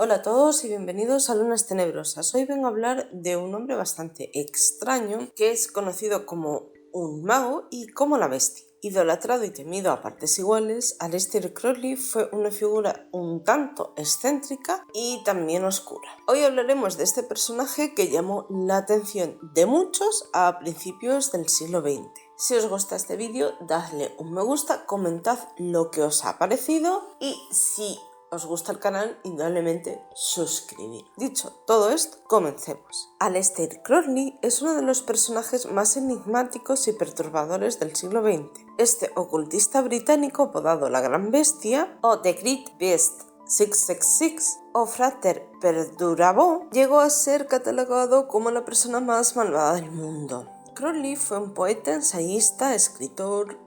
Hola a todos y bienvenidos a Lunas Tenebrosas. Hoy vengo a hablar de un hombre bastante extraño que es conocido como un mago y como la bestia. Idolatrado y temido a partes iguales, Aleister Crowley fue una figura un tanto excéntrica y también oscura. Hoy hablaremos de este personaje que llamó la atención de muchos a principios del siglo XX. Si os gusta este vídeo, dadle un me gusta, comentad lo que os ha parecido y si os gusta el canal, indudablemente suscribir. Dicho todo esto, comencemos. Aleister Crowley es uno de los personajes más enigmáticos y perturbadores del siglo XX. Este ocultista británico, apodado la Gran Bestia o The Great Beast 666 o Frater Perdurabo, llegó a ser catalogado como la persona más malvada del mundo. Crowley fue un poeta, ensayista, escritor,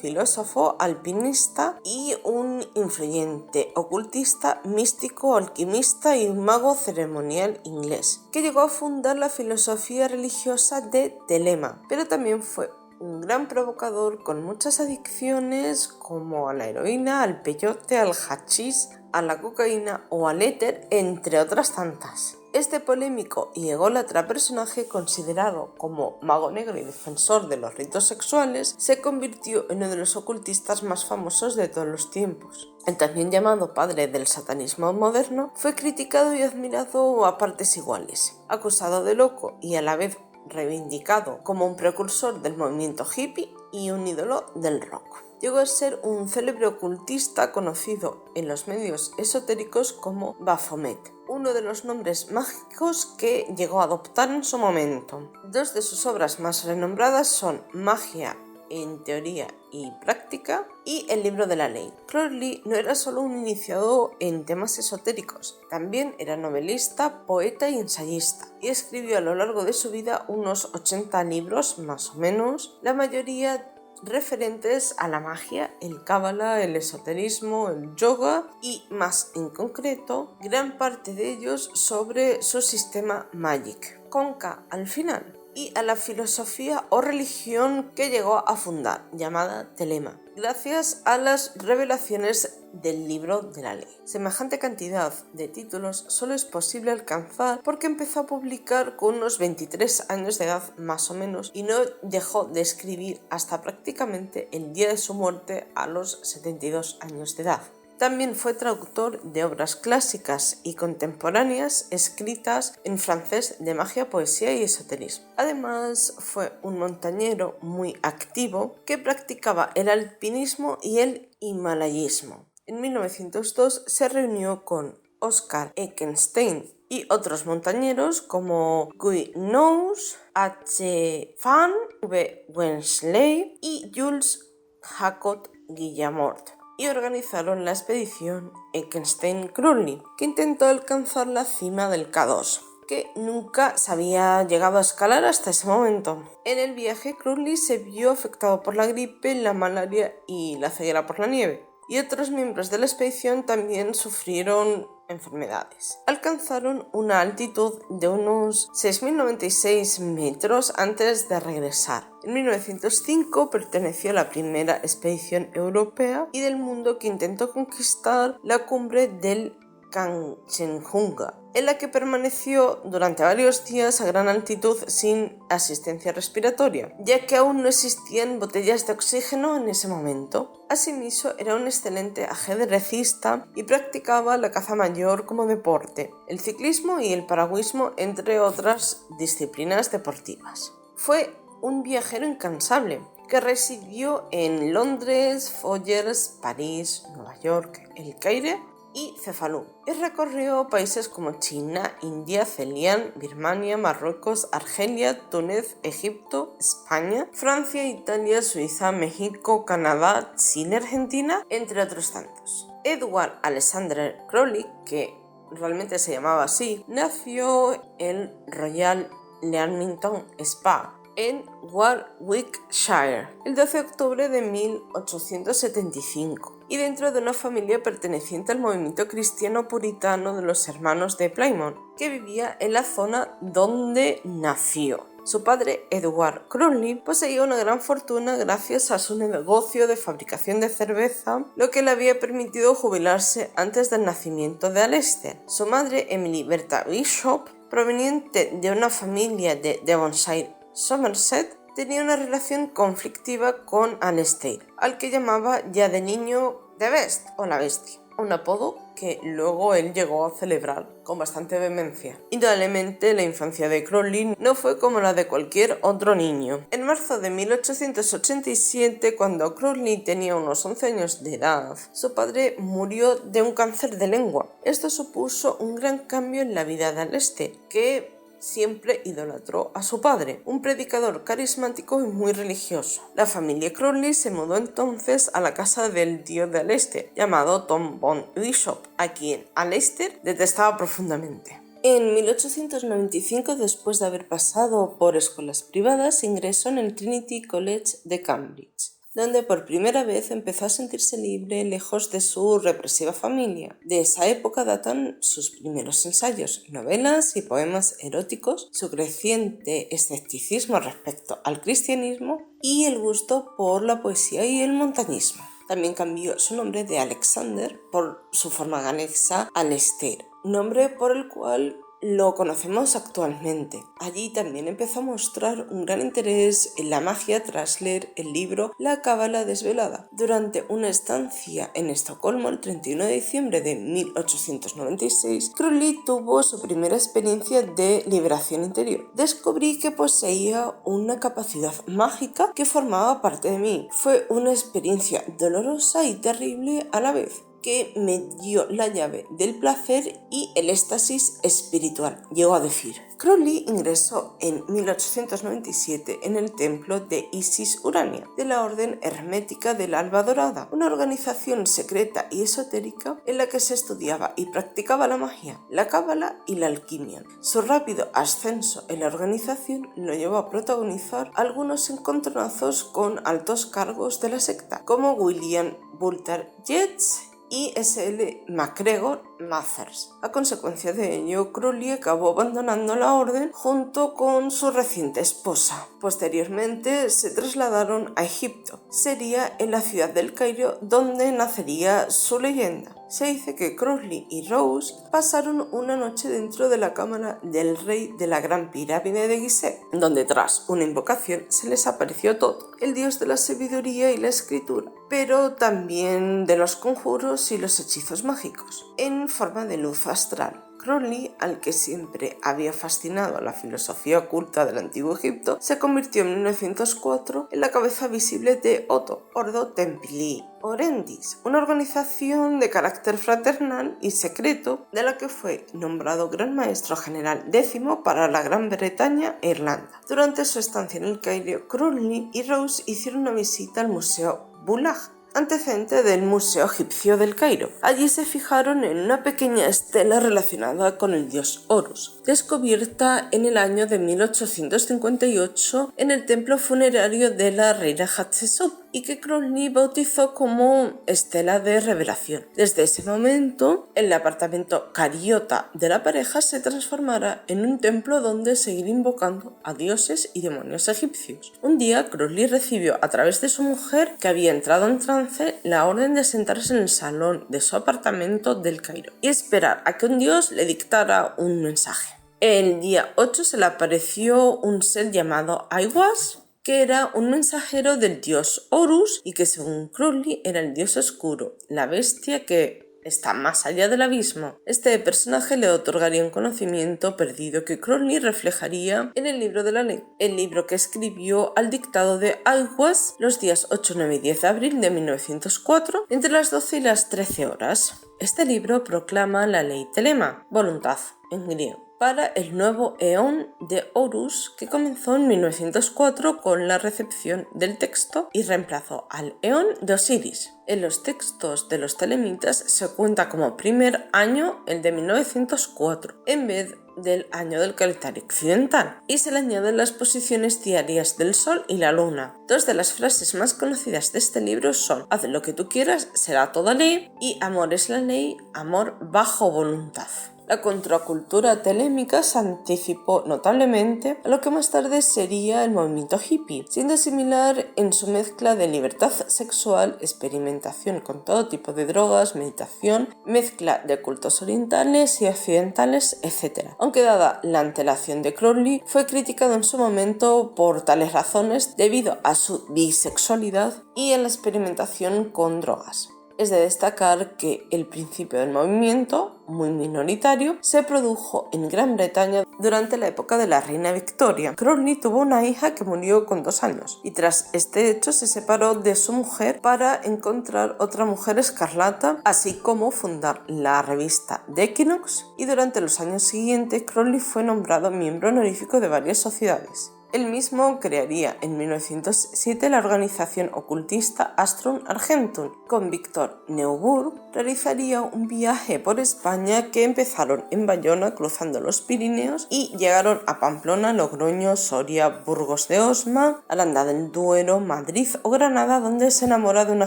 filósofo, alpinista y un influyente ocultista, místico, alquimista y un mago ceremonial inglés, que llegó a fundar la filosofía religiosa de Telema, pero también fue un gran provocador con muchas adicciones como a la heroína, al peyote, al hachís, a la cocaína o al éter, entre otras tantas. Este polémico y ególatra personaje, considerado como mago negro y defensor de los ritos sexuales, se convirtió en uno de los ocultistas más famosos de todos los tiempos. El también llamado padre del satanismo moderno, fue criticado y admirado a partes iguales, acusado de loco y a la vez reivindicado como un precursor del movimiento hippie y un ídolo del rock. Llegó a ser un célebre ocultista conocido en los medios esotéricos como Baphomet, uno de los nombres mágicos que llegó a adoptar en su momento. Dos de sus obras más renombradas son Magia en teoría y práctica y El libro de la ley. Crowley no era solo un iniciado en temas esotéricos, también era novelista, poeta y ensayista, y escribió a lo largo de su vida unos 80 libros más o menos, la mayoría referentes a la magia, el cábala, el esoterismo, el yoga y, más en concreto, gran parte de ellos sobre su sistema Magic, con K al final, y a la filosofía o religión que llegó a fundar, llamada Telema, gracias a las revelaciones del libro de la ley. Semejante cantidad de títulos solo es posible alcanzar porque empezó a publicar con unos 23 años de edad más o menos y no dejó de escribir hasta prácticamente el día de su muerte a los 72 años de edad. También fue traductor de obras clásicas y contemporáneas escritas en francés de magia, poesía y esoterismo. Además, fue un montañero muy activo que practicaba el alpinismo y el himalayismo. En 1902 se reunió con Oscar Eckenstein y otros montañeros como Guy Knowles, H. Van V. Wensley y Jules Jacot Guillamort, y organizaron la expedición Eckenstein-Crowley, que intentó alcanzar la cima del K2, que nunca se había llegado a escalar hasta ese momento. En el viaje, Crowley se vio afectado por la gripe, la malaria y la ceguera por la nieve, y otros miembros de la expedición también sufrieron enfermedades. Alcanzaron una altitud de unos 6.096 metros antes de regresar. En 1905 perteneció a la primera expedición europea y del mundo que intentó conquistar la cumbre del Kanchenjunga, en la que permaneció durante varios días a gran altitud sin asistencia respiratoria, ya que aún no existían botellas de oxígeno en ese momento. Asimismo, era un excelente ajedrecista y practicaba la caza mayor como deporte, el ciclismo y el piragüismo, entre otras disciplinas deportivas. Fue un viajero incansable que residió en Londres, Foyers, París, Nueva York, El Caire y Cefalú, y recorrió países como China, India, Celián, Birmania, Marruecos, Argelia, Túnez, Egipto, España, Francia, Italia, Suiza, México, Canadá, Chile, Argentina, entre otros tantos. Edward Alexander Crowley, que realmente se llamaba así, nació en Royal Leamington Spa, en Warwickshire, el 12 de octubre de 1875, y dentro de una familia perteneciente al movimiento cristiano puritano de los hermanos de Plymouth, que vivía en la zona donde nació. Su padre, Edward Crowley, poseía una gran fortuna gracias a su negocio de fabricación de cerveza, lo que le había permitido jubilarse antes del nacimiento de Aleister. Su madre, Emily Bertha Bishop, proveniente de una familia de Devonshire, Somerset, tenía una relación conflictiva con Aleister, al que llamaba ya de niño The Beast o la Bestia, un apodo que luego él llegó a celebrar con bastante vehemencia. Indudablemente la infancia de Crowley no fue como la de cualquier otro niño. En marzo de 1887, cuando Crowley tenía unos 11 años de edad, su padre murió de un cáncer de lengua. Esto supuso un gran cambio en la vida de Aleister, que siempre idolatró a su padre, un predicador carismático y muy religioso. La familia Crowley se mudó entonces a la casa del tío de Aleister, llamado Tom Von Bishop, a quien Aleister detestaba profundamente. En 1895, después de haber pasado por escuelas privadas, ingresó en el Trinity College de Cambridge, donde por primera vez empezó a sentirse libre lejos de su represiva familia. De esa época datan sus primeros ensayos, novelas y poemas eróticos, su creciente escepticismo respecto al cristianismo y el gusto por la poesía y el montañismo. También cambió su nombre de Alexander por su forma ganexa Aleister, nombre por el cual lo conocemos actualmente. Allí también empezó a mostrar un gran interés en la magia tras leer el libro La Cábala Desvelada. Durante una estancia en Estocolmo el 31 de diciembre de 1896, Crowley tuvo su primera experiencia de liberación interior. Descubrí que poseía una capacidad mágica que formaba parte de mí. Fue una experiencia dolorosa y terrible a la vez, que me dio la llave del placer y el éxtasis espiritual, llegó a decir. Crowley ingresó en 1897 en el templo de Isis Urania, de la Orden Hermética del Alba Dorada, una organización secreta y esotérica en la que se estudiaba y practicaba la magia, la cábala y la alquimia. Su rápido ascenso en la organización lo llevó a protagonizar algunos encontronazos con altos cargos de la secta, como William Butler Yeats y S.L. MacGregor Mathers. A consecuencia de ello, Crowley acabó abandonando la orden junto con su reciente esposa. Posteriormente se trasladaron a Egipto. Sería en la ciudad del Cairo donde nacería su leyenda. Se dice que Crowley y Rose pasaron una noche dentro de la cámara del rey de la Gran Pirámide de Gizeh, donde tras una invocación se les apareció Thoth, el dios de la sabiduría y la escritura, pero también de los conjuros y los hechizos mágicos, en forma de luz astral. Crowley, al que siempre había fascinado la filosofía oculta del antiguo Egipto, se convirtió en 1904 en la cabeza visible de Otto, Ordo Templi Orendis, una organización de carácter fraternal y secreto de la que fue nombrado Gran Maestro General X para la Gran Bretaña e Irlanda. Durante su estancia en el Cairo, Crowley y Rose hicieron una visita al Museo Bulaq, antecedente del Museo Egipcio del Cairo. Allí se fijaron en una pequeña estela relacionada con el dios Horus, descubierta en el año de 1858 en el templo funerario de la reina Hatshepsut y que Crowley bautizó como Estela de Revelación. Desde ese momento, el apartamento cariota de la pareja se transformará en un templo donde seguir invocando a dioses y demonios egipcios. Un día, Crowley recibió a través de su mujer, que había entrado en trance, la orden de sentarse en el salón de su apartamento del Cairo y esperar a que un dios le dictara un mensaje. El día 8 se le apareció un ser llamado Aiwass, que era un mensajero del dios Horus y que según Crowley era el dios oscuro, la bestia que está más allá del abismo. Este personaje le otorgaría un conocimiento perdido que Crowley reflejaría en el libro de la ley, el libro que escribió al dictado de Aiwass los días 8, 9 y 10 de abril de 1904 entre las 12 y las 13 horas. Este libro proclama la ley Telema, voluntad en griego, para el nuevo eón de Horus que comenzó en 1904 con la recepción del texto y reemplazó al eón de Osiris. En los textos de los telemitas se cuenta como primer año el de 1904 en vez del año del calendario occidental y se le añaden las posiciones diarias del sol y la luna. Dos de las frases más conocidas de este libro son: haz lo que tú quieras, será toda ley, y amor es la ley, amor bajo voluntad. La contracultura telémica se anticipó notablemente a lo que más tarde sería el movimiento hippie, siendo similar en su mezcla de libertad sexual, experimentación con todo tipo de drogas, meditación, mezcla de cultos orientales y occidentales, etc. Aunque dada la antelación de Crowley, fue criticado en su momento por tales razones debido a su bisexualidad y a la experimentación con drogas. Es de destacar que el principio del movimiento, muy minoritario, se produjo en Gran Bretaña durante la época de la reina Victoria. Crowley tuvo una hija que murió con 2 años y tras este hecho se separó de su mujer para encontrar otra mujer escarlata, así como fundar la revista The Equinox, y durante los años siguientes Crowley fue nombrado miembro honorífico de varias sociedades. Él mismo crearía en 1907 la organización ocultista Astrum Argentum. Con Victor Neuburg realizaría un viaje por España que empezaron en Bayona cruzando los Pirineos y llegaron a Pamplona, Logroño, Soria, Burgos de Osma, Aranda del Duero, Madrid o Granada, donde se enamora de una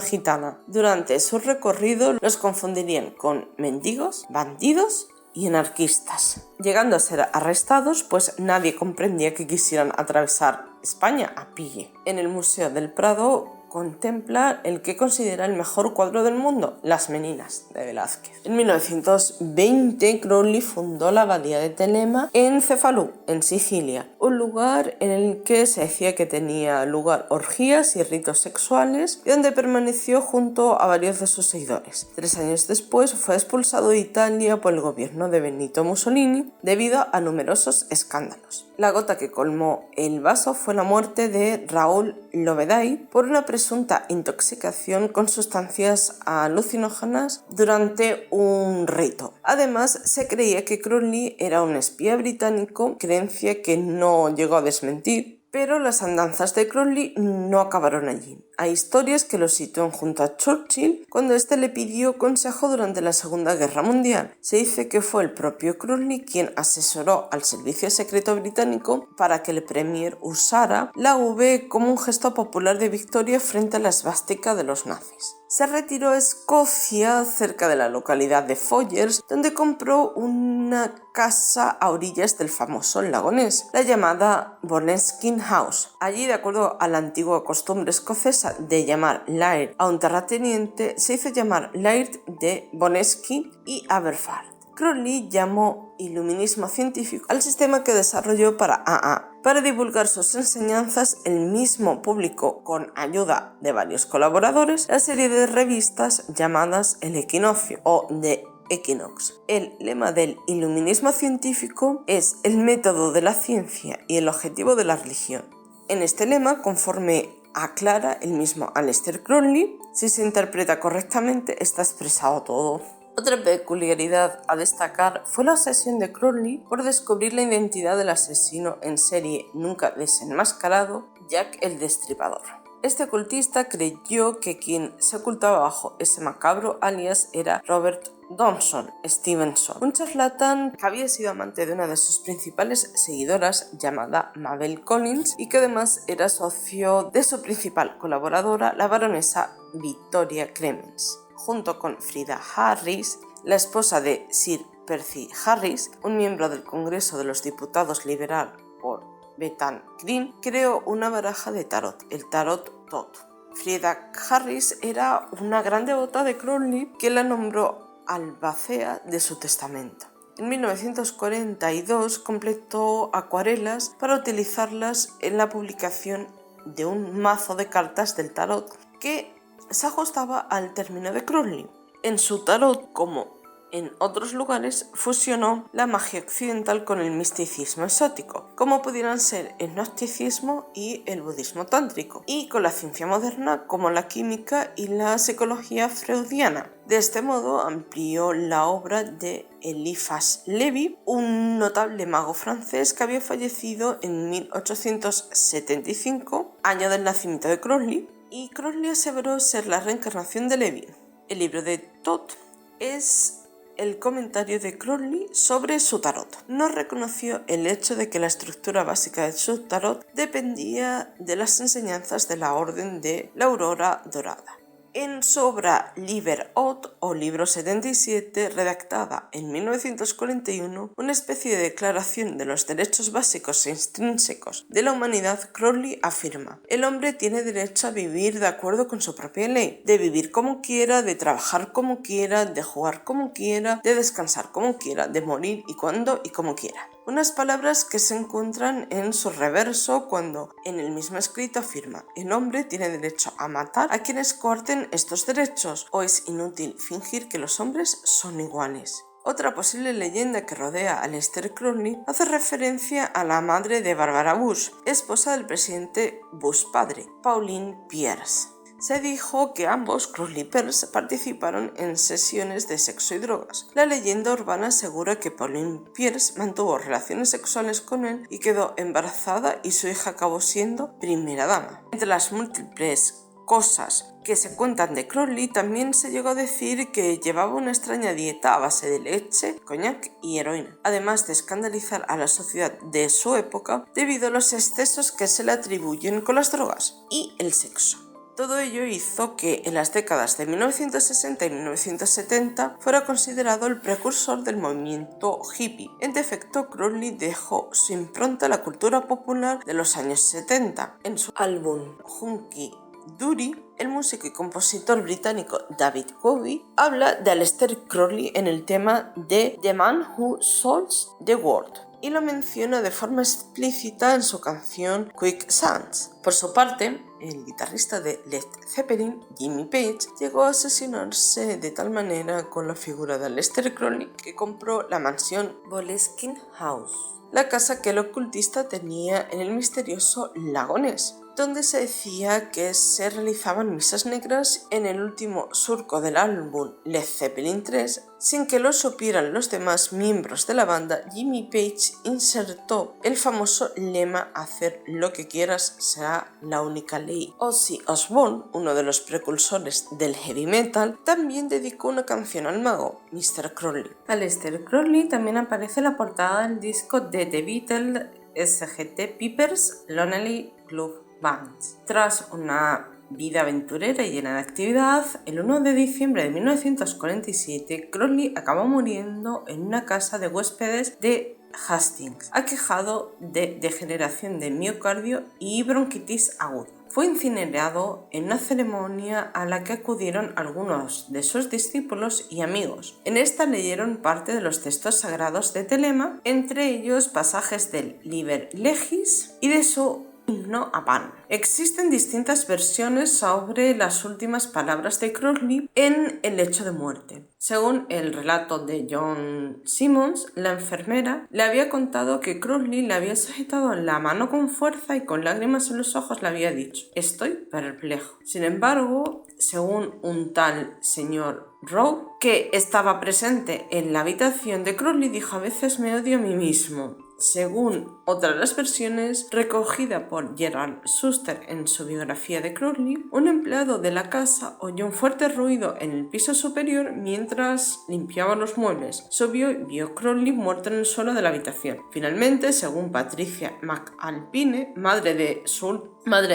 gitana. Durante su recorrido los confundirían con mendigos, bandidos y anarquistas, llegando a ser arrestados, pues nadie comprendía que quisieran atravesar España a pie. En el Museo del Prado contempla el que considera el mejor cuadro del mundo, Las Meninas, de Velázquez. En 1920, Crowley fundó la abadía de Telema en Cefalù, en Sicilia, un lugar en el que se decía que tenía lugar orgías y ritos sexuales y donde permaneció junto a varios de sus seguidores. 3 años después fue expulsado de Italia por el gobierno de Benito Mussolini debido a numerosos escándalos. La gota que colmó el vaso fue la muerte de Raúl Loveday por una presunta intoxicación con sustancias alucinógenas durante un rito. Además, se creía que Crowley era un espía británico, creencia que no llegó a desmentir, pero las andanzas de Crowley no acabaron allí. Hay historias que lo sitúan junto a Churchill cuando éste le pidió consejo durante la Segunda Guerra Mundial. Se dice que fue el propio Crowley quien asesoró al servicio secreto británico para que el premier usara la V como un gesto popular de victoria frente a la esvástica de los nazis. Se retiró a Escocia, cerca de la localidad de Foyers, donde compró una casa a orillas del famoso lago Ness, la llamada Boneskin House. Allí, de acuerdo a la antigua costumbre escocesa de llamar Laird a un terrateniente, se hizo llamar Laird de Boneskin y Aberfart. Crowley llamó iluminismo científico al sistema que desarrolló para AA. Para divulgar sus enseñanzas, él mismo publicó, con ayuda de varios colaboradores, la serie de revistas llamadas El Equinoccio o The Equinox. El lema del iluminismo científico es el método de la ciencia y el objetivo de la religión. En este lema, conforme aclara el mismo Aleister Crowley, si se interpreta correctamente está expresado todo. Otra peculiaridad a destacar fue la obsesión de Crowley por descubrir la identidad del asesino en serie nunca desenmascarado, Jack el Destripador. Este ocultista creyó que quien se ocultaba bajo ese macabro alias era Robert Dawson Stevenson, un charlatán que había sido amante de una de sus principales seguidoras llamada Mabel Collins y que además era socio de su principal colaboradora, la baronesa Victoria Clemens. Junto con Frida Harris, la esposa de Sir Percy Harris, un miembro del Congreso de los Diputados liberal por Bethan Green, creó una baraja de tarot, el Tarot Tot. Frida Harris era una gran devota de Crowley que la nombró albacea de su testamento. En 1942 completó acuarelas para utilizarlas en la publicación de un mazo de cartas del tarot que se ajustaba al término de Crowley. En su tarot, como en otros lugares, fusionó la magia occidental con el misticismo exótico, como pudieran ser el gnosticismo y el budismo tántrico, y con la ciencia moderna como la química y la psicología freudiana. De este modo amplió la obra de Eliphas Lévy, un notable mago francés que había fallecido en 1875, año del nacimiento de Crowley, y Crowley aseveró ser la reencarnación de Lévy. El libro de Tot es el comentario de Crowley sobre su tarot. No reconoció el hecho de que la estructura básica de su tarot dependía de las enseñanzas de la Orden de la Aurora Dorada. En su obra Liber 8 o Libro 77, redactada en 1941, una especie de declaración de los derechos básicos e intrínsecos de la humanidad, Crowley afirma: el hombre tiene derecho a vivir de acuerdo con su propia ley, de vivir como quiera, de trabajar como quiera, de jugar como quiera, de descansar como quiera, de morir y cuando y como quiera. Unas palabras que se encuentran en su reverso cuando en el mismo escrito afirma: el hombre tiene derecho a matar a quienes coarten estos derechos, o es inútil fingir que los hombres son iguales. Otra posible leyenda que rodea a Aleister Crowley hace referencia a la madre de Barbara Bush, esposa del presidente Bush padre, Pauline Pierce. Se dijo que ambos, Crowley y Pierce, participaron en sesiones de sexo y drogas. La leyenda urbana asegura que Pauline Pierce mantuvo relaciones sexuales con él y quedó embarazada, y su hija acabó siendo primera dama. Entre las múltiples cosas que se cuentan de Crowley, también se llegó a decir que llevaba una extraña dieta a base de leche, coñac y heroína, además de escandalizar a la sociedad de su época debido a los excesos que se le atribuyen con las drogas y el sexo. Todo ello hizo que en las décadas de 1960 y 1970 fuera considerado el precursor del movimiento hippie. En defecto, Crowley dejó su impronta a la cultura popular de los años 70. En su álbum Hunky Dory, el músico y compositor británico David Bowie habla de Aleister Crowley en el tema de The Man Who Sold the World, y lo menciona de forma explícita en su canción Quicksand. Por su parte, el guitarrista de Led Zeppelin, Jimmy Page, llegó a obsesionarse de tal manera con la figura de Aleister Crowley que compró la mansión Boleskine House, la casa que el ocultista tenía en el misterioso lago Ness, donde se decía que se realizaban misas negras. En el último surco del álbum Led Zeppelin 3, sin que lo supieran los demás miembros de la banda, Jimmy Page insertó el famoso lema: hacer lo que quieras será la única ley. Ozzy Osbourne, uno de los precursores del heavy metal, también dedicó una canción al mago, Mr. Crowley. Aleister Crowley también aparece en la portada del disco de The Beatles Sgt. Pepper's Lonely Club Band. Tras una vida aventurera y llena de actividad, el 1 de diciembre de 1947, Crowley acabó muriendo en una casa de huéspedes de Hastings, aquejado de degeneración de miocardio y bronquitis aguda. Fue incinerado en una ceremonia a la que acudieron algunos de sus discípulos y amigos. En esta leyeron parte de los textos sagrados de Telema, entre ellos pasajes del Liber Legis y de su himno a Pan. Existen distintas versiones sobre las últimas palabras de Crowley en el lecho de muerte. Según el relato de John Simmons, la enfermera le había contado que Crowley le había sujetado la mano con fuerza y con lágrimas en los ojos le había dicho: «Estoy perplejo». Sin embargo, según un tal señor Rowe, que estaba presente en la habitación de Crowley, dijo: «A veces me odio a mí mismo». Según otra de las versiones, recogida por Gerald Schuster en su biografía de Crowley, un empleado de la casa oyó un fuerte ruido en el piso superior mientras limpiaba los muebles. Subió y vio a Crowley muerto en el suelo de la habitación. Finalmente, según Patricia McAlpine, madre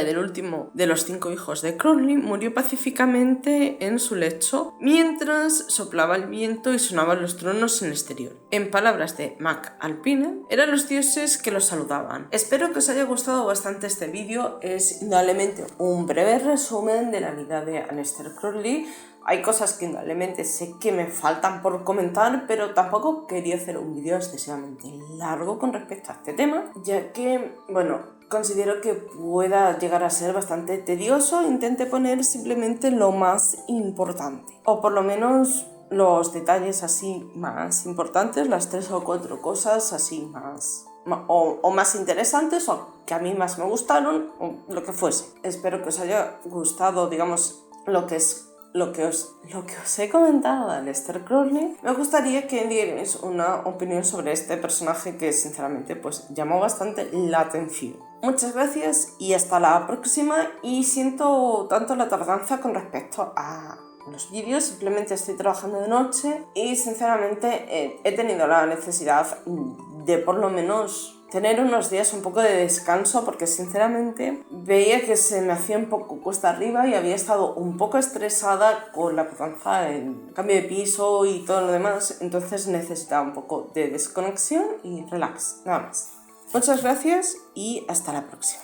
del último de los 5 hijos de Crowley, murió pacíficamente en su lecho mientras soplaba el viento y sonaban los truenos en el exterior. En palabras de McAlpine, eran los dioses que los saludaban. Espero que os haya gustado bastante este vídeo. Es indudablemente un breve resumen de la vida de Aleister Crowley. Hay cosas que indudablemente sé que me faltan por comentar, pero tampoco quería hacer un vídeo excesivamente largo con respecto a este tema, ya que, considero que pueda llegar a ser bastante tedioso. Intenté poner simplemente lo más importante, o por lo menos los detalles así más importantes, las 3 o 4 cosas así más interesantes, o que a mí más me gustaron, o lo que fuese. Espero que os haya gustado, digamos, lo que os he comentado de Aleister Crowley. Me gustaría que dierais una opinión sobre este personaje que sinceramente pues llamó bastante la atención. Muchas gracias y hasta la próxima, y siento tanto la tardanza con respecto a los vídeos. Simplemente estoy trabajando de noche y sinceramente he tenido la necesidad de por lo menos tener unos días un poco de descanso, porque sinceramente veía que se me hacía un poco cuesta arriba y había estado un poco estresada con la mudanza, el cambio de piso y todo lo demás, entonces necesitaba un poco de desconexión y relax, nada más. Muchas gracias y hasta la próxima.